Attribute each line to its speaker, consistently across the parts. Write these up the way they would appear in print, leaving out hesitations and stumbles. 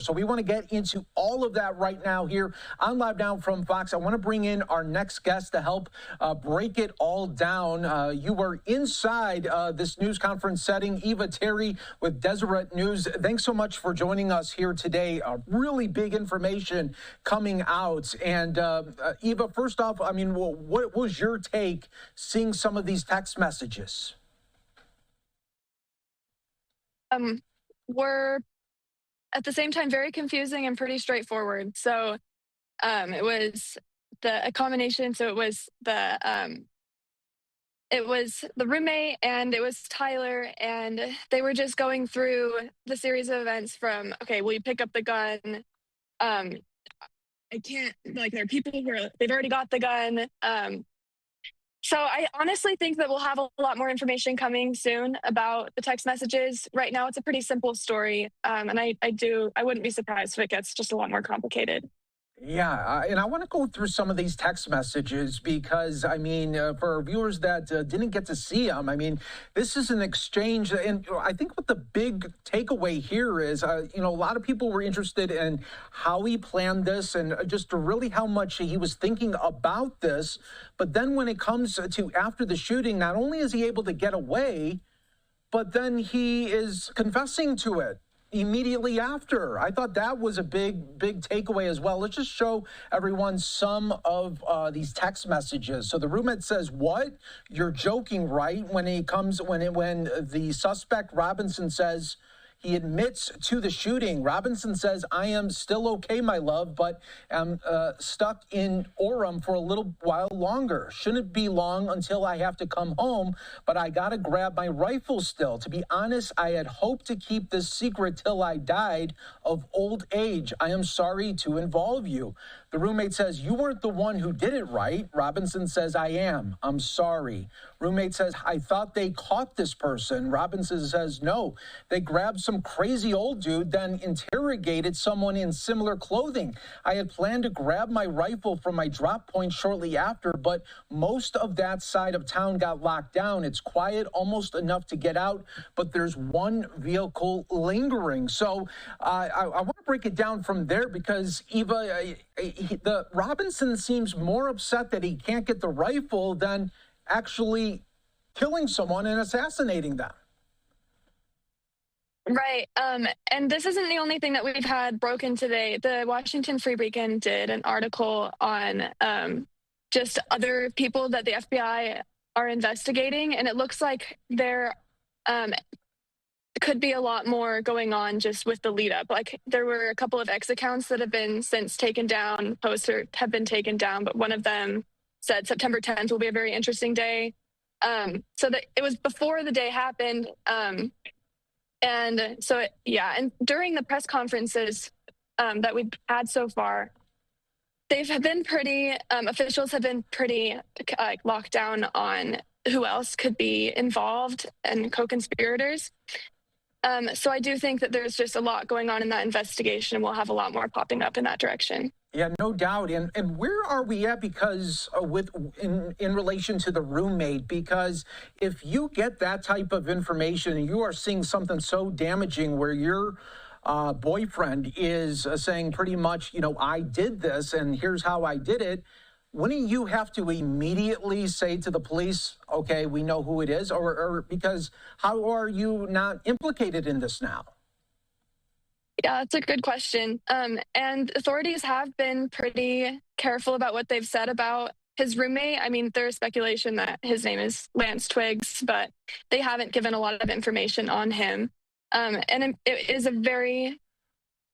Speaker 1: So we want to get into all of that right now here on Live Now from Fox. I want to bring in our next guest to help break it all down. You were inside this news conference setting. Eva Terry with Deseret News. Thanks so much for joining us here today. Really big information coming out. And Eva, first off, I mean, what was your take seeing some of these text messages?
Speaker 2: Were at the same time very confusing and pretty straightforward. So it was a combination. So it was the roommate and it was Tyler, and they were just going through the series of events from, okay, will you pick up the gun? I can't, like, there are people who they've already got the gun. So I honestly think that we'll have a lot more information coming soon about the text messages. Right now, it's a pretty simple story. And I wouldn't be surprised if it gets just a lot more complicated.
Speaker 1: Yeah, and I want to go through some of these text messages because, I mean, for our viewers that didn't get to see them, I mean, this is an exchange. And I think what the big takeaway here is, a lot of people were interested in how he planned this and just really how much he was thinking about this. But then when it comes to after the shooting, not only is he able to get away, but then he is confessing to it immediately after. I thought that was a big takeaway as well. Let's just show everyone some of these text messages. So the roommate says, "What? You're joking, right?" When the suspect Robinson says he admits to the shooting, Robinson says, "I am still okay, my love, but I'm stuck in Orem for a little while longer. Shouldn't be long until I have to come home, but I gotta grab my rifle still. To be honest, I had hoped to keep this secret till I died of old age. I am sorry to involve you." The roommate says, "You weren't the one who did it, right?" Robinson says, "I am. I'm sorry." Roommate says, "I thought they caught this person." Robinson says, "No, they grabbed some crazy old dude, then interrogated someone in similar clothing. I had planned to grab my rifle from my drop point shortly after, but most of that side of town got locked down. It's quiet, almost enough to get out, but there's one vehicle lingering." So I want to break it down from there because, Eva, the Robinson seems more upset that he can't get the rifle than actually killing someone and assassinating them.
Speaker 2: Right. And this isn't the only thing that we've had broken today. The Washington Free Beacon did an article on just other people that the FBI are investigating, and it looks like there could be a lot more going on just with the lead up. Like, there were a couple of X accounts that have been since taken down, posts have been taken down, but one of them said September 10th will be a very interesting day. So that it was before the day happened. And so, and during the press conferences that we've had so far, they've been pretty, officials have been pretty locked down on who else could be involved and co-conspirators. So I do think that there's just a lot going on in that investigation, and we'll have a lot more popping up in that direction.
Speaker 1: Yeah, no doubt. And where are we at because in relation to the roommate? Because if you get that type of information and you are seeing something so damaging where your boyfriend is saying pretty much, I did this and here's how I did it, wouldn't you have to immediately say to the police, okay, we know who it is? Or because how are you not implicated in this now?
Speaker 2: Yeah, that's a good question. And authorities have been pretty careful about what they've said about his roommate. I mean, there's speculation that his name is Lance Twiggs, but they haven't given a lot of information on him. And it is a very,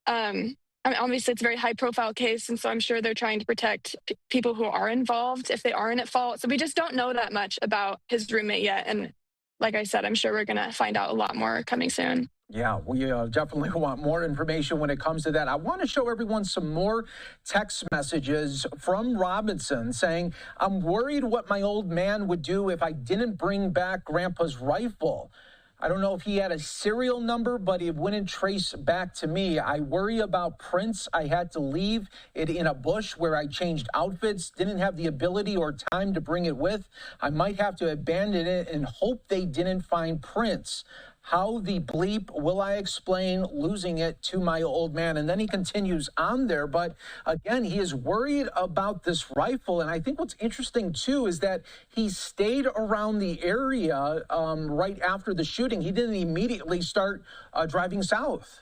Speaker 2: obviously it's a very high profile case. And so I'm sure they're trying to protect people who are involved if they aren't at fault. So we just don't know that much about his roommate yet. And like I said, I'm sure we're going to find out a lot more coming soon.
Speaker 1: Yeah, we definitely want more information when it comes to that. I want to show everyone some more text messages from Robinson saying, "I'm worried what my old man would do if I didn't bring back Grandpa's rifle. I don't know if he had a serial number, but it wouldn't trace back to me. I worry about prints. I had to leave it in a bush where I changed outfits, didn't have the ability or time to bring it with. I might have to abandon it and hope they didn't find prints. How the bleep will I explain losing it to my old man? And then he continues on there. But again, he is worried about this rifle. And I think what's interesting, too, is that he stayed around the area right after the shooting. He didn't immediately start driving south.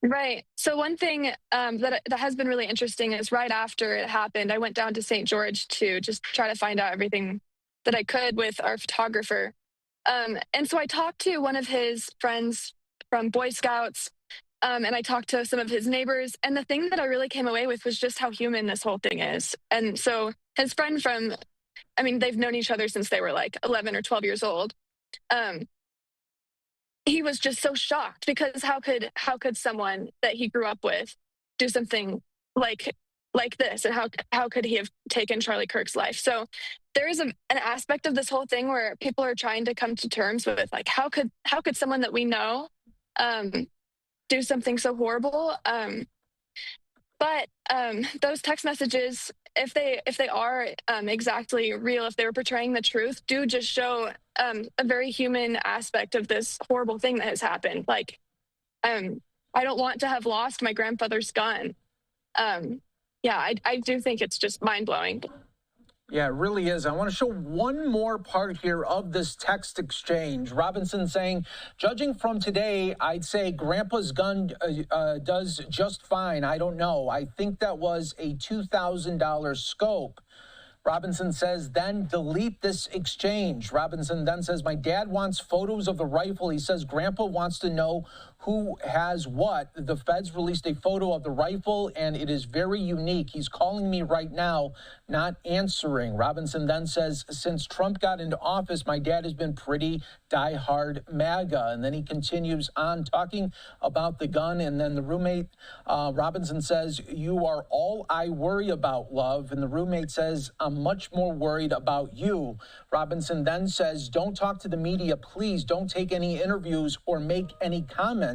Speaker 2: Right. So one thing that has been really interesting is right after it happened, I went down to St. George to just try to find out everything that I could with our photographer. And so I talked to one of his friends from Boy Scouts, and I talked to some of his neighbors. And the thing that I really came away with was just how human this whole thing is. And so his friend from, I mean, they've known each other since they were like 11 or 12 years old. He was just so shocked because how could someone that he grew up with do something like this, and how could he have taken Charlie Kirk's life? So there is an aspect of this whole thing where people are trying to come to terms with, like, how could someone that we know do something so horrible? But those text messages, if they are exactly real, if they were portraying the truth, do just show a very human aspect of this horrible thing that has happened. Like, I don't want to have lost my grandfather's gun. Yeah, I do think it's just mind-blowing.
Speaker 1: Yeah, it really is. I want to show one more part here of this text exchange. Robinson saying, judging from today, I'd say Grandpa's gun does just fine. I don't know. I think that was a $2,000 scope. Robinson says, then delete this exchange. Robinson then says, my dad wants photos of the rifle. He says, Grandpa wants to know who has what. The feds released a photo of the rifle, and it is very unique. He's calling me right now, not answering. Robinson then says, since Trump got into office, my dad has been pretty diehard MAGA. And then he continues on talking about the gun. And then the roommate, Robinson says, you are all I worry about, love. And the roommate says, I'm much more worried about you. Robinson then says, don't talk to the media, please. Don't take any interviews or make any comments.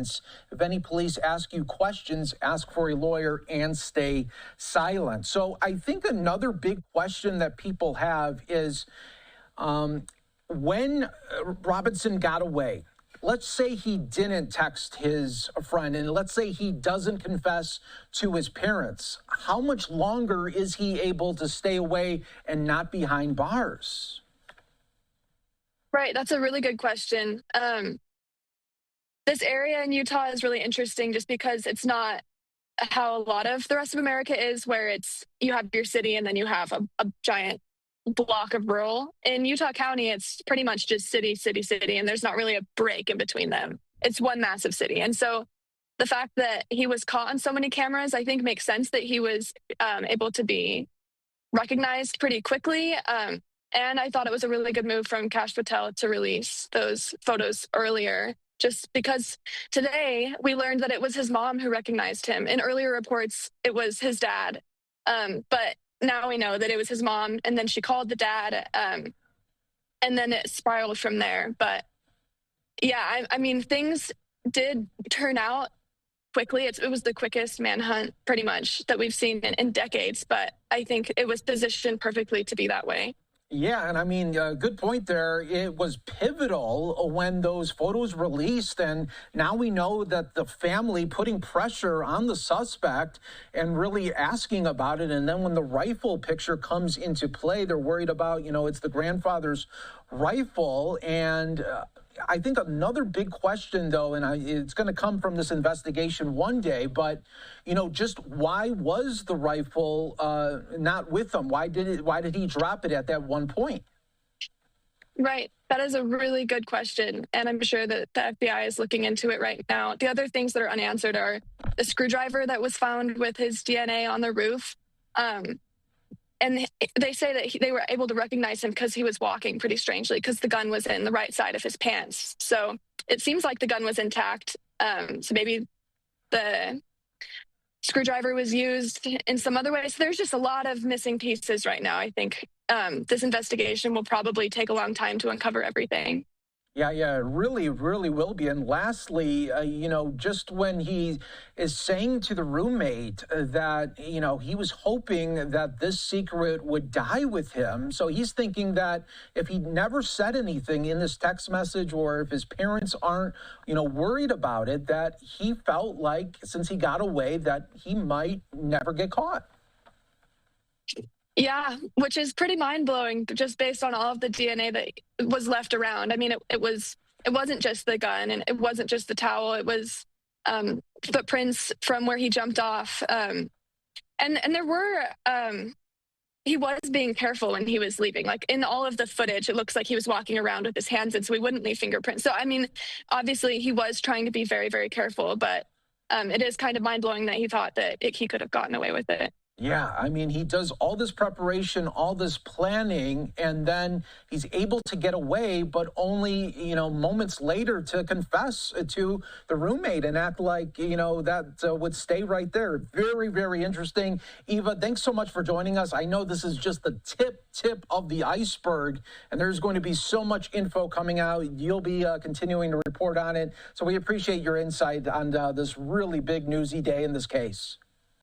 Speaker 1: If any police ask you questions, ask for a lawyer and stay silent. So I think another big question that people have is when Robinson got away, let's say he didn't text his friend, and let's say he doesn't confess to his parents. How much longer is he able to stay away and not behind bars?
Speaker 2: Right, that's a really good question. This area in Utah is really interesting just because it's not how a lot of the rest of America is, where it's you have your city and then you have a giant block of rural. In Utah County, it's pretty much just city, city, city, and there's not really a break in between them. It's one massive city. And so the fact that he was caught on so many cameras, I think makes sense that he was able to be recognized pretty quickly. And I thought it was a really good move from Kash Patel to release those photos earlier, just because today we learned that it was his mom who recognized him. In earlier reports, it was his dad. But now we know that it was his mom, and then she called the dad, and then it spiraled from there. But yeah, I mean, things did turn out quickly. It was the quickest manhunt pretty much that we've seen in decades, but I think it was positioned perfectly to be that way.
Speaker 1: Yeah, and I mean, good point there. It was pivotal when those photos released, and now we know that the family putting pressure on the suspect and really asking about it. And then when the rifle picture comes into play, they're worried about, it's the grandfather's rifle. And I think another big question, though, and it's going to come from this investigation one day, but, just why was the rifle not with him? Why did he drop it at that one point?
Speaker 2: Right. That is a really good question. And I'm sure that the FBI is looking into it right now. The other things that are unanswered are the screwdriver that was found with his DNA on the roof. And they say that they were able to recognize him because he was walking pretty strangely, because the gun was in the right side of his pants. So it seems like the gun was intact. So maybe the screwdriver was used in some other way. So there's just a lot of missing pieces right now. I think this investigation will probably take a long time to uncover everything.
Speaker 1: Yeah, it really, really will be. And lastly, just when he is saying to the roommate that, he was hoping that this secret would die with him. So he's thinking that if he never said anything in this text message, or if his parents aren't, worried about it, that he felt like since he got away, that he might never get caught.
Speaker 2: Yeah, which is pretty mind blowing just based on all of the DNA that was left around. I mean, it wasn't just the gun and it wasn't just the towel. It was footprints from where he jumped off. And there were he was being careful when he was leaving. Like in all of the footage, it looks like he was walking around with his hands in so he wouldn't leave fingerprints. So I mean, obviously he was trying to be very, very careful, but it is kind of mind blowing that he thought that he could have gotten away with it.
Speaker 1: Yeah, I mean, he does all this preparation, all this planning, and then he's able to get away, but only, moments later to confess to the roommate and act like, that would stay right there. Very, very interesting. Eva, thanks so much for joining us. I know this is just the tip of the iceberg, and there's going to be so much info coming out. You'll be continuing to report on it. So we appreciate your insight on this really big newsy day in this case.